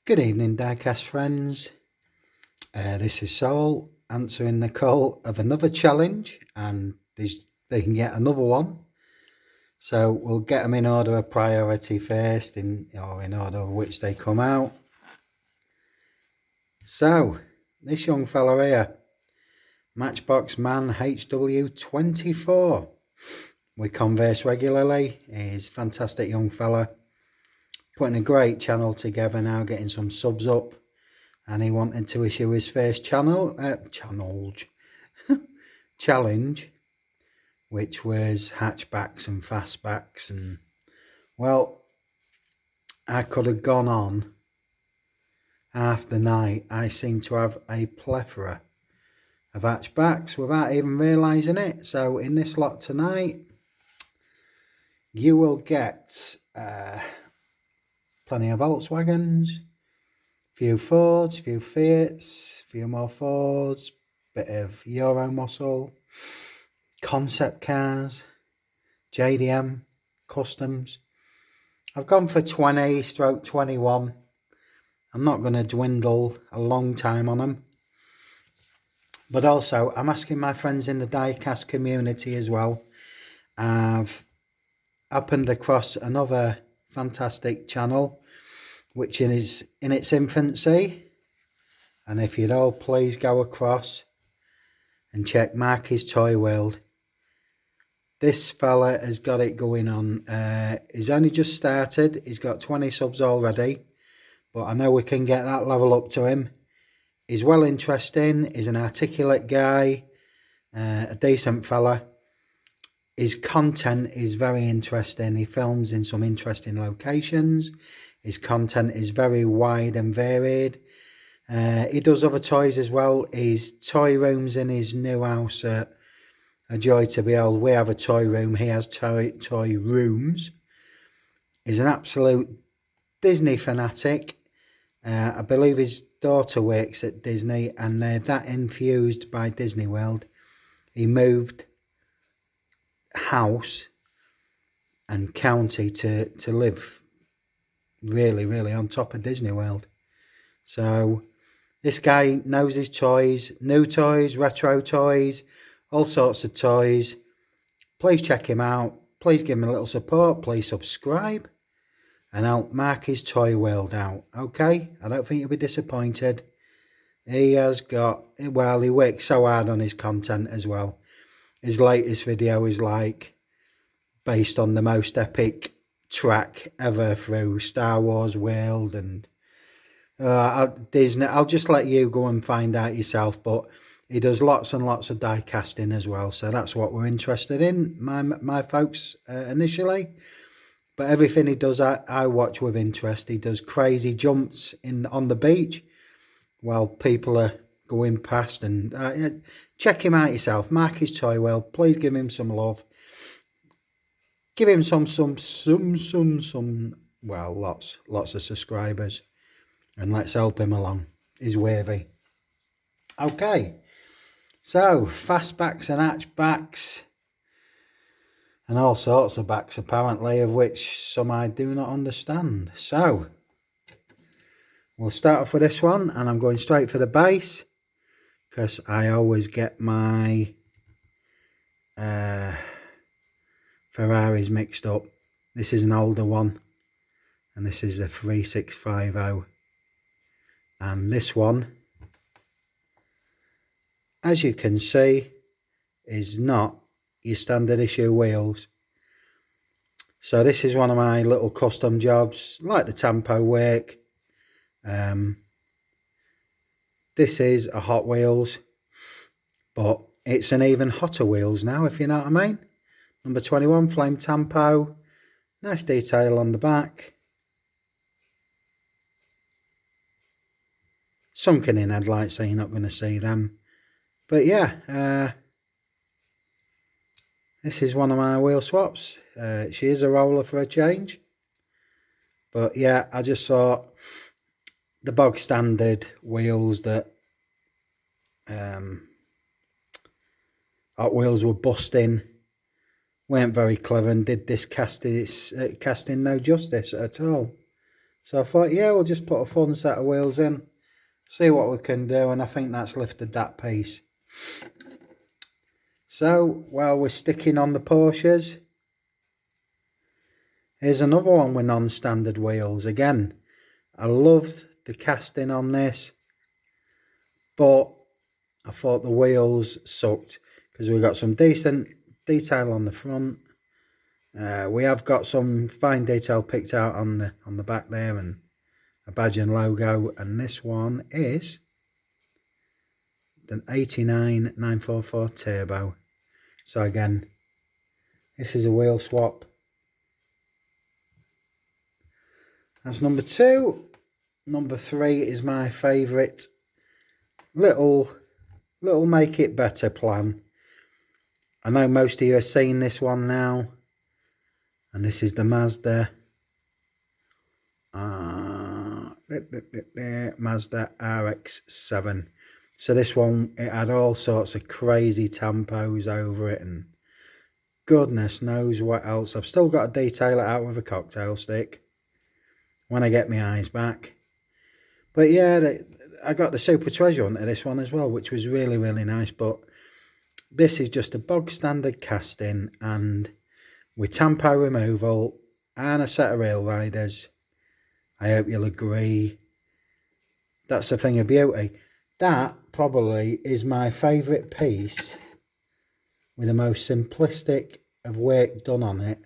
Good evening, diecast friends. This is Sol answering the call of another challenge, and there's been yet another one. So we'll get them in order of priority first, in order of which they come out. So this young fella here, Matchbox Man HW24. We converse regularly. He's a fantastic young fella, putting a great channel together now, getting some subs up. And he wanted to issue his first challenge, which was hatchbacks and fastbacks. And well, I could have gone on half the night. I seem to have a plethora of hatchbacks without even realising it. So in this lot tonight, you will get plenty of Volkswagens, few Fords, few Fiats, few more Fords, bit of Euro muscle, concept cars, JDM, customs. I've gone for 20/21. I'm not going to dwindle a long time on them. But also, I'm asking my friends in the diecast community as well. I've happened across another fantastic channel, which is in its infancy. And if you'd all please go across and check Marky's Toy World. This fella has got it going on. He's only just started. He's got 20 subs already. But I know we can get that level up to him. He's well interesting. He's an articulate guy. A decent fella. His content is very interesting. He films in some interesting locations. His content is very wide and varied. He does other toys as well. His toy rooms in his new house are a joy to behold. We have a toy room. He has toy rooms. He's an absolute Disney fanatic. I believe his daughter works at Disney, and they're that infused by Disney World. He moved house and county to live really on top of Disney World. So this guy knows his toys, new toys, retro toys, all sorts of toys. Please check him out. Please give him a little support. Please subscribe and help mark his toy world out. Okay? I don't think you'll be disappointed. He has got, well, he works so hard on his content as well. His latest video is like based on the most epic track ever through Star Wars world and Disney. I'll just let you go and find out yourself, but he does lots and lots of die casting as well, so that's what we're interested in, my folks, initially. But everything he does, I watch with interest. He does crazy jumps on the beach while people are going past, and check him out yourself. Mark his toy world. Please give him some love. Give him some well, lots of subscribers, and let's help him along. He's worthy. Okay, so fastbacks and hatchbacks and all sorts of backs apparently, of which some I do not understand. So we'll start off with this one, and I'm going straight for the base because I always get my Ferraris mixed up. This is an older one, and this is the 3650. And this one, as you can see, is not your standard issue wheels. So this is one of my little custom jobs, like the Tampo work. This is a Hot Wheels, but it's an even hotter wheels now, if you know what I mean. Number 21 flame Tampo, nice detail on the back. Sunken in headlights, so you're not going to see them. But yeah, this is one of my wheel swaps. She is a roller for a change. But yeah, I just thought the bog standard wheels that Hot Wheels were busting weren't very clever and did this casting no justice at all. So I thought, yeah, we'll just put a fun set of wheels in, see what we can do, and I think that's lifted that piece. So while we're sticking on the Porsches, here's another one with non-standard wheels. Again, I loved the casting on this, but I thought the wheels sucked because we got some decent detail on the front. We have got some fine detail picked out on the back there, and a badge and logo. And this one is the 89 944 Turbo. So again, this is a wheel swap. That's number 2. Number 3 is my favourite little make it better plan. I know most of you have seen this one now, and this is the Mazda Mazda RX-7. So this one, it had all sorts of crazy tampos over it, and goodness knows what else. I've still got to detail it out with a cocktail stick when I get my eyes back. But yeah, I got the Super Treasure Hunter this one as well, which was really, really nice. But this is just a bog standard casting, and with tampo removal and a set of rail riders. I hope you'll agree. That's the thing of beauty. That probably is my favourite piece with the most simplistic of work done on it.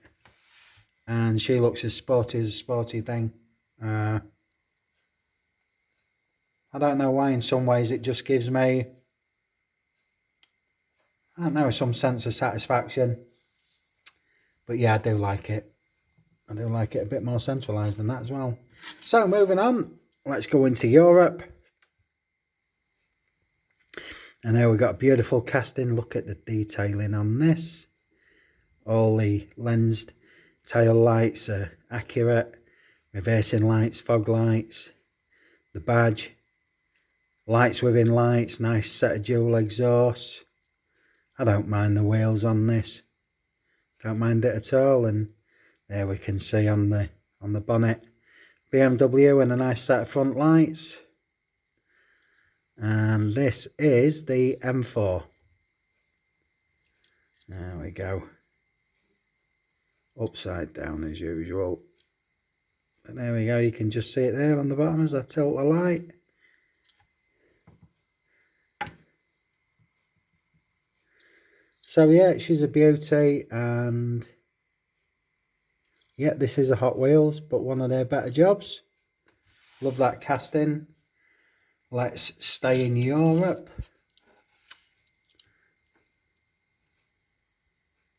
And she looks as sporty as a sporty thing. I don't know why in some ways it just gives me, I don't know, some sense of satisfaction. But yeah, I do like it. I do like it a bit more centralised than that as well. So moving on, let's go into Europe. And now we've got a beautiful casting. Look at the detailing on this. All the lensed tail lights are accurate. Reversing lights, fog lights. The badge. Lights within lights. Nice set of dual exhausts. I don't mind the wheels on this. Don't mind it at all. And there we can see on the bonnet, BMW and a nice set of front lights. And this is the M4. There we go. Upside down as usual. But there we go, you can just see it there on the bottom as I tilt the light. So yeah, she's a beauty, and yeah, this is a Hot Wheels, but one of their better jobs. Love that casting. Let's stay in Europe.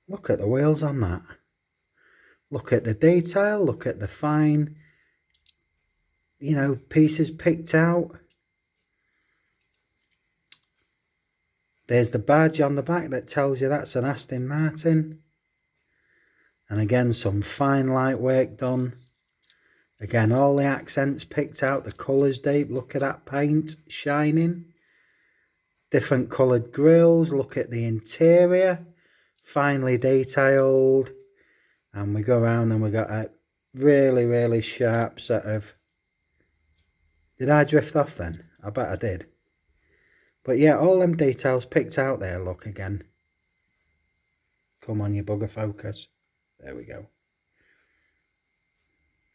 Look at the wheels on that. Look at the detail. Look at the fine, you know, pieces picked out. There's the badge on the back that tells you that's an Aston Martin. And again, some fine light work done. Again, all the accents picked out, the colours deep. Look at that paint shining. Different coloured grills. Look at the interior. Finely detailed. And we go around and we got a really, really sharp set of... Did I drift off then? I bet I did. But yeah, all them details picked out there. Look again. Come on, you bugger, focus. There we go.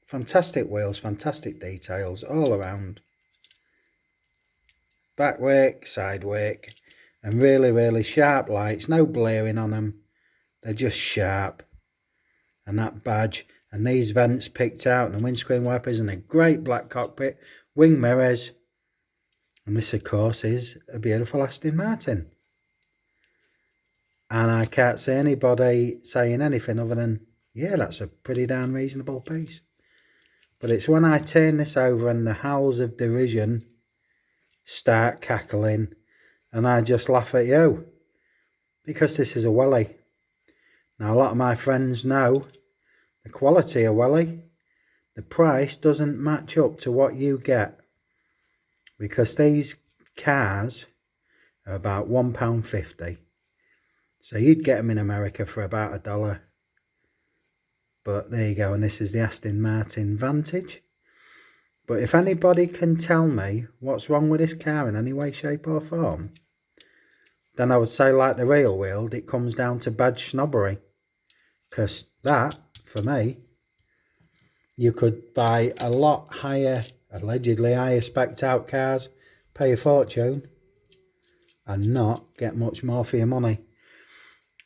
Fantastic wheels, fantastic details all around. Back work, side work, and really, really sharp lights. No blaring on them. They're just sharp. And that badge, and these vents picked out, and the windscreen wipers, and a great black cockpit, wing mirrors. And this, of course, is a beautiful Aston Martin. And I can't see anybody saying anything other than, yeah, that's a pretty darn reasonable piece. But it's when I turn this over and the howls of derision start cackling, and I just laugh at you. Because this is a welly. Now, a lot of my friends know the quality of welly. The price doesn't match up to what you get. Because these cars are about £1.50. So you'd get them in America for about $1. But there you go, and this is the Aston Martin Vantage. But if anybody can tell me what's wrong with this car in any way, shape or form, then I would say, like the real world, it comes down to bad snobbery. Because that, for me, you could buy a lot higher, allegedly higher spec'd out cars, pay a fortune, and not get much more for your money.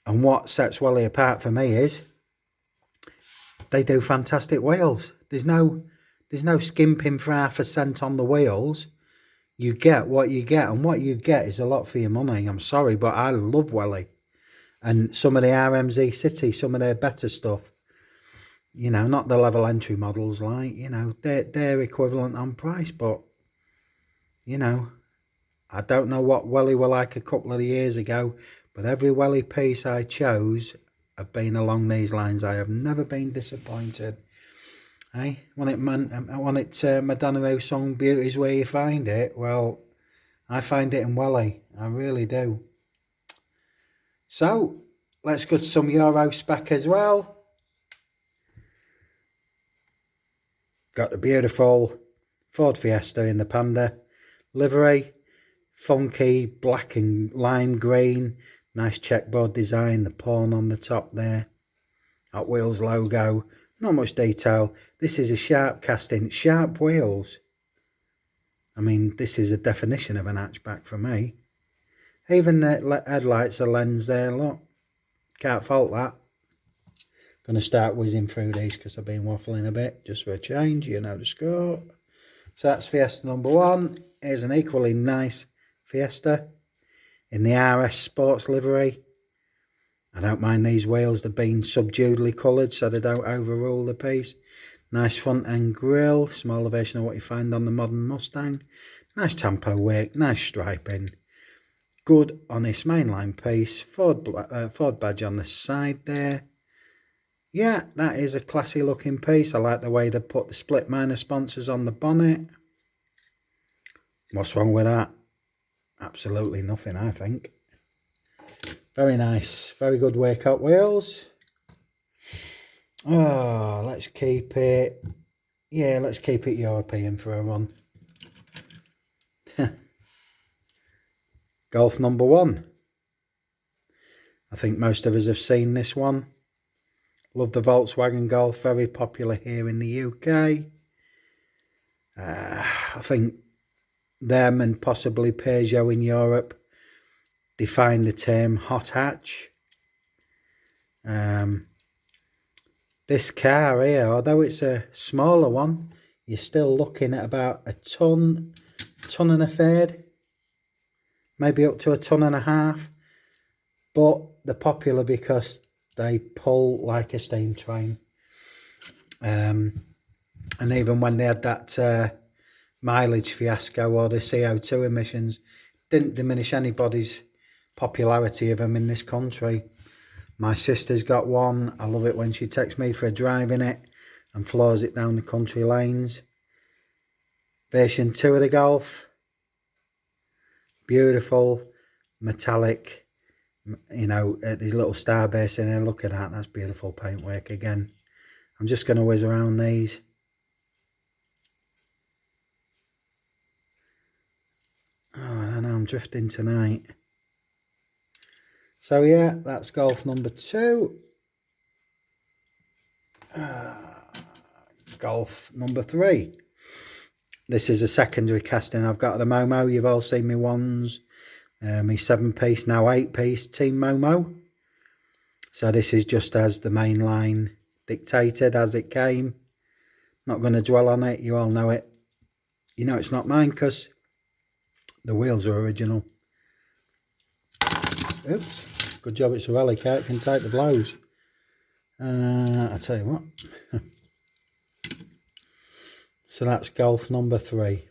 And what sets Wally apart for me is they do fantastic wheels. There's no skimping for half a cent on the wheels. You get what you get, and what you get is a lot for your money. I'm sorry, but I love Welly. And some of the RMZ City, some of their better stuff, you know, not the level entry models, like, you know, they're equivalent on price, but, you know, I don't know what Welly were like a couple of years ago, but every Welly piece I chose have been along these lines. I have never been disappointed. Hey, when it Madonna who sung "Beauty's Where You Find It," well, I find it in Welly. I really do. So let's go to some Euro spec as well. Got the beautiful Ford Fiesta in the Panda livery, funky black and lime green, nice checkboard design, the pawn on the top there, Hot Wheels logo, not much detail. This is a sharp casting, sharp wheels. I mean, this is a definition of an hatchback for me. Even the headlights, the lens there, look, can't fault that. Gonna start whizzing through these because I've been waffling a bit, just for a change, you know the score. So that's Fiesta number 1. Here's an equally nice Fiesta in the RS Sports livery. I don't mind these wheels, they've been subduedly coloured so they don't overrule the piece. Nice front end grille, smaller version of what you find on the modern Mustang. Nice tampo work, nice striping. Good, honest mainline piece. Ford badge on the side there. Yeah, that is a classy looking piece. I like the way they put the split minor sponsors on the bonnet. What's wrong with that? Absolutely nothing, I think. Very nice. Very good wake up wheels. Oh, let's keep it. Yeah, let's keep it European for a run. Golf number 1. I think most of us have seen this one. Love the Volkswagen Golf, very popular here in the UK. I think them and possibly Peugeot in Europe define the term hot hatch. This car here, although it's a smaller one, you're still looking at about a ton and a third, maybe up to a ton and a half. But they're popular because they pull like a steam train. And even when they had that mileage fiasco or the CO2 emissions, didn't diminish anybody's popularity of them in this country. My sister's got one. I love it when she takes me for a drive in it and floors it down the country lanes. Version 2 of the Golf. Beautiful, metallic, you know, these little starbase in there. Look at that, that's beautiful paintwork again. I'm just going to whiz around these. Oh, I don't know, I'm drifting tonight. So yeah, that's Golf number 2. Golf number 3. This is a secondary casting I've got at the Momo. You've all seen me ones. My 7-piece, now 8-piece Team Momo. So this is just as the main line dictated, as it came. Not going to dwell on it, you all know it. You know it's not mine because the wheels are original. Oops, good job it's a rally car, it can take the blows. I'll tell you what. So that's Golf number 3.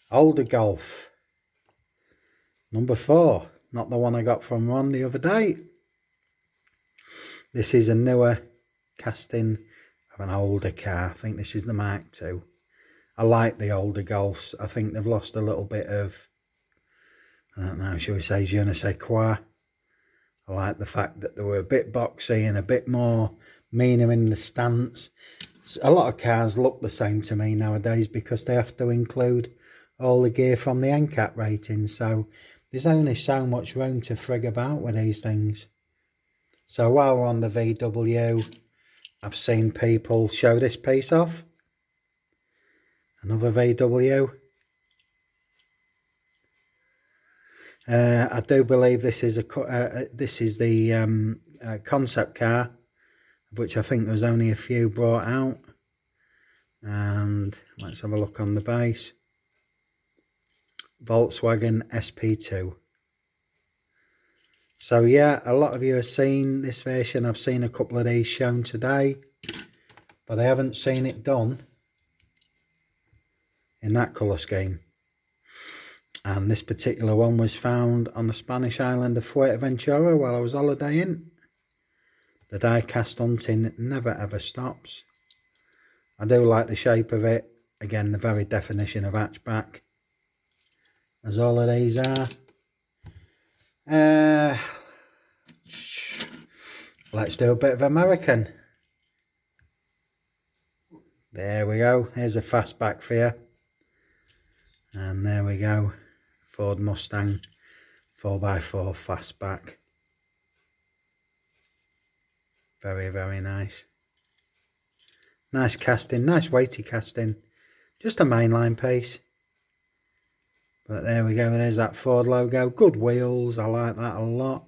Older Golf. Number 4, not the one I got from Ron the other day. This is a newer casting of an older car. I think this is the Mark II. I like the older Golfs. I think they've lost a little bit of, I don't know, shall we say je ne sais quoi. I like the fact that they were a bit boxy and a bit more meaner in the stance. A lot of cars look the same to me nowadays because they have to include all the gear from the NCAT rating, so there's only so much room to frig about with these things. So while we're on the VW, I've seen people show this piece off. Another VW. I do believe this is the concept car, which I think there was only a few brought out. And let's have a look on the base. Volkswagen SP2. So yeah, a lot of you have seen this version. I've seen a couple of these shown today, but I haven't seen it done in that colour scheme. And this particular one was found on the Spanish island of Fuerteventura while I was holidaying. The die-cast hunting never ever stops. I do like the shape of it. Again, the very definition of hatchback, as all of these are. Let's do a bit of American. There we go. Here's a fastback for you. And there we go. Ford Mustang 4x4 fastback. Very, very nice. Nice casting, nice weighty casting. Just a mainline piece. But there we go, there's that Ford logo. Good wheels, I like that a lot.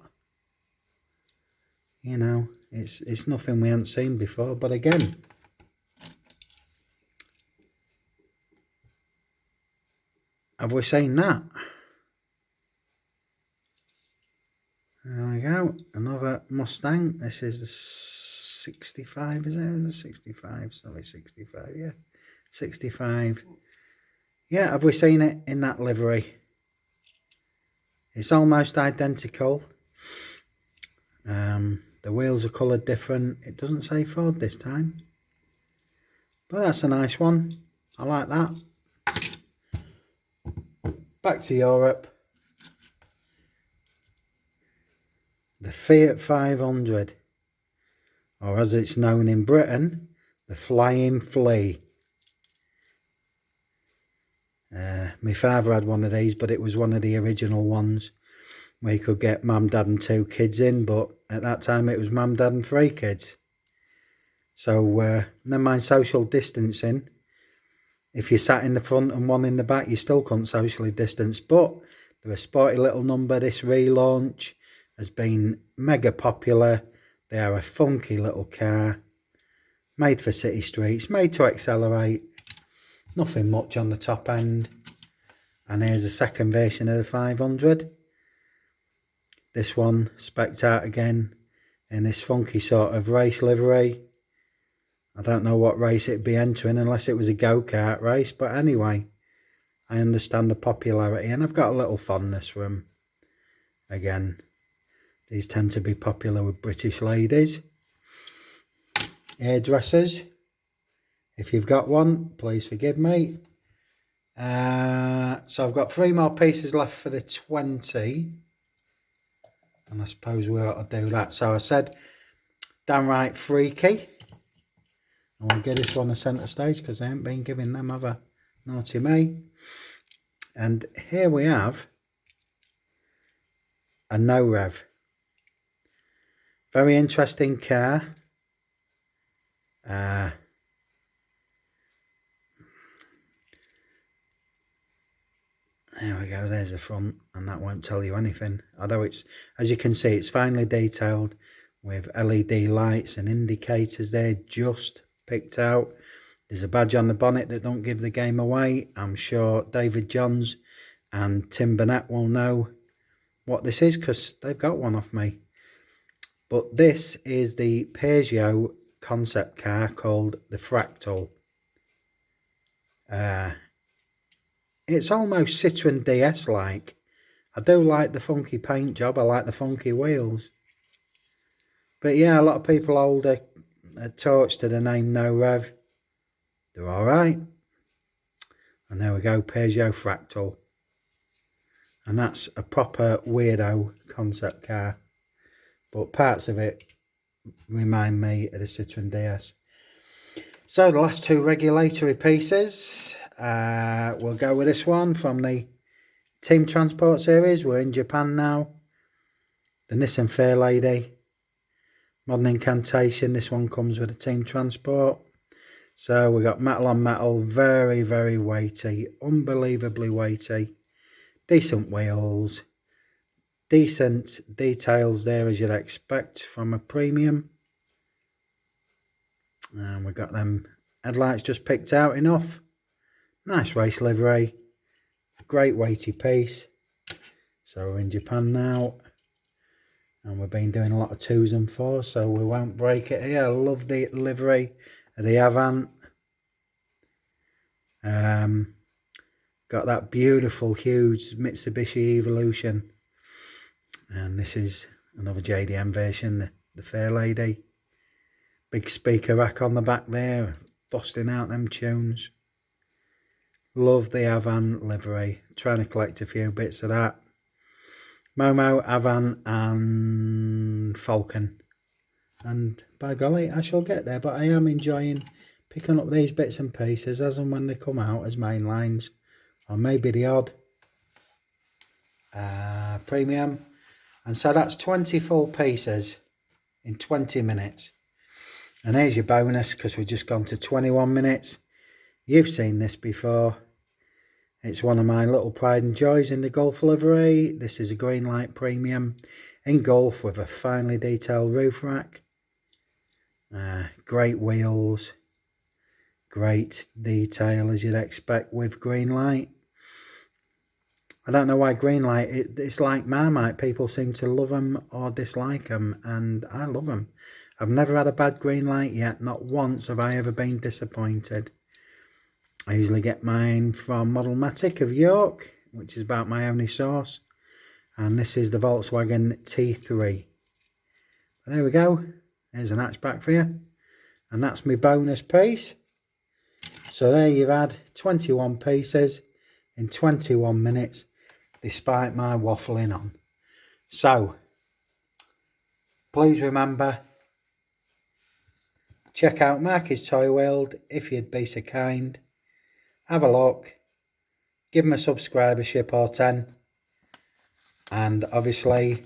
You know, it's nothing we haven't seen before, but again, have we seen that? There we go, another Mustang. This is the 65, is it? The 65, sorry, 65, yeah. 65. Yeah, have we seen it in that livery? It's almost identical. The wheels are coloured different. It doesn't say Ford this time. But that's a nice one. I like that. Back to Europe. The Fiat 500. Or as it's known in Britain, the Flying Flea. My father had one of these, but it was one of the original ones where you could get mum, dad and 2 kids in, but at that time it was mum, dad and 3 kids. So never mind social distancing. If you sat in the front and one in the back, you still couldn't socially distance. But they're a sporty little number. This relaunch has been mega popular. They are a funky little car, made for city streets, made to accelerate. Nothing much on the top end. And here's the second version of the 500. This one spec'd out again in this funky sort of race livery. I don't know what race it'd be entering unless it was a go-kart race. But anyway, I understand the popularity and I've got a little fondness for them. Again, these tend to be popular with British ladies. Hairdressers. If you've got one, please forgive me. So I've got 3 more pieces left for the 20. And I suppose we ought to do that. So I said, downright freaky. I want to get this one a centre stage because I haven't been giving them other naughty me. And here we have a no rev. Very interesting car. There we go, there's the front, and that won't tell you anything. Although it's, as you can see, it's finely detailed with LED lights and indicators there just picked out. There's a badge on the bonnet that don't give the game away. I'm sure David Johns and Tim Burnett will know what this is because they've got one off me. But this is the Peugeot concept car called the Fractal. It's almost Citroen DS like. I do like the funky paint job. I like the funky wheels. But yeah, a lot of people hold a torch to the name No Rev. They're alright. And there we go, Peugeot Fractal. And that's a proper weirdo concept car. But parts of it remind me of the Citroen DS. So the last two regulatory pieces, we'll go with this one from the Team Transport series. We're in Japan now. The Nissan Fair Lady, Modern Incantation. This one comes with a Team Transport. So we got metal on metal, very, very weighty, unbelievably weighty. Decent wheels, decent details there as you'd expect from a premium. And we've got them headlights just picked out enough. Nice race livery, great weighty piece. So we're in Japan now, and we've been doing a lot of 2s and 4s, so we won't break it here. I love the livery of the Avant. Got that beautiful, huge Mitsubishi Evolution. And this is another JDM version, the Fair Lady. Big speaker rack on the back there, busting out them tunes. Love the Avant livery. Trying to collect a few bits of that. Momo, Avant and Falcon. And by golly, I shall get there, but I am enjoying picking up these bits and pieces as and when they come out as main lines, or maybe the odd premium. And so that's 20 full pieces in 20 minutes. And here's your bonus, because we've just gone to 21 minutes. You've seen this before. It's one of my little pride and joys in the Golf livery. This is a Greenlight Premium in Golf with a finely detailed roof rack. Great wheels. Great detail as you'd expect with Greenlight. I don't know why Greenlight, it's like Marmite. People seem to love them or dislike them, and I love them. I've never had a bad Greenlight yet. Not once have I ever been disappointed. I usually get mine from Modelmatic of York, which is about my only source. And this is the Volkswagen T3. But there we go. There's an hatchback for you. And that's my bonus piece. So there you've had 21 pieces in 21 minutes, despite my waffling on. So, please remember, check out Marky's Toy World if you'd be so kind. Have a look. Give them a subscribership or 10. And obviously,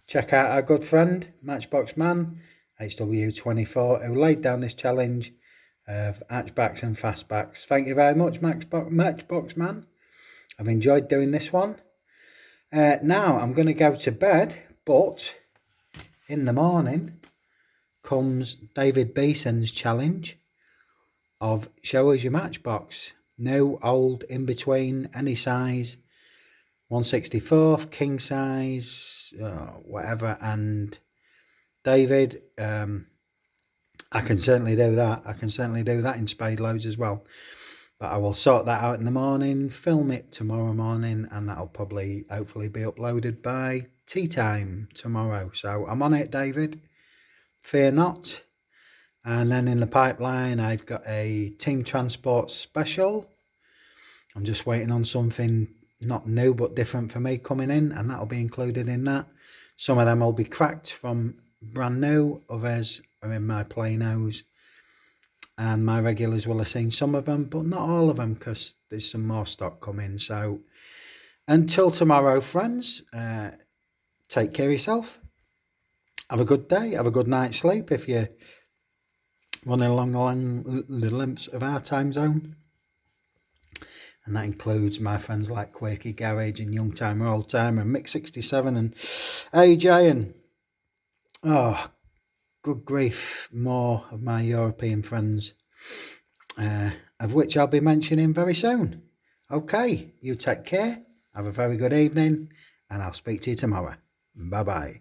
check out our good friend, Matchbox Man, HW24, who laid down this challenge of hatchbacks and fastbacks. Thank you very much, Matchbox Man. I've enjoyed doing this one. Now I'm going to go to bed, but in the morning comes David Beeson's challenge of show us your Matchbox. New, old, in between, any size, 1/64, king size, whatever. And David, I can certainly do that. I can certainly do that in spade loads as well. But I will sort that out in the morning, film it tomorrow morning, and that'll probably, hopefully, be uploaded by tea time tomorrow. So I'm on it, David. Fear not. And then in the pipeline, I've got a Team Transport special. I'm just waiting on something not new but different for me coming in, and that'll be included in that. Some of them will be cracked from brand new, others are in my Planos, and my regulars will have seen some of them, but not all of them, because there's some more stock coming. So until tomorrow, friends, take care of yourself. Have a good day. Have a good night's sleep if you're running along the lengths of our time zone. And that includes my friends like Quakey Garage and Young Timer, Old Timer, and Mick67 and AJ, and good grief, more of my European friends, of which I'll be mentioning very soon. Okay, you take care, have a very good evening, and I'll speak to you tomorrow. Bye-bye.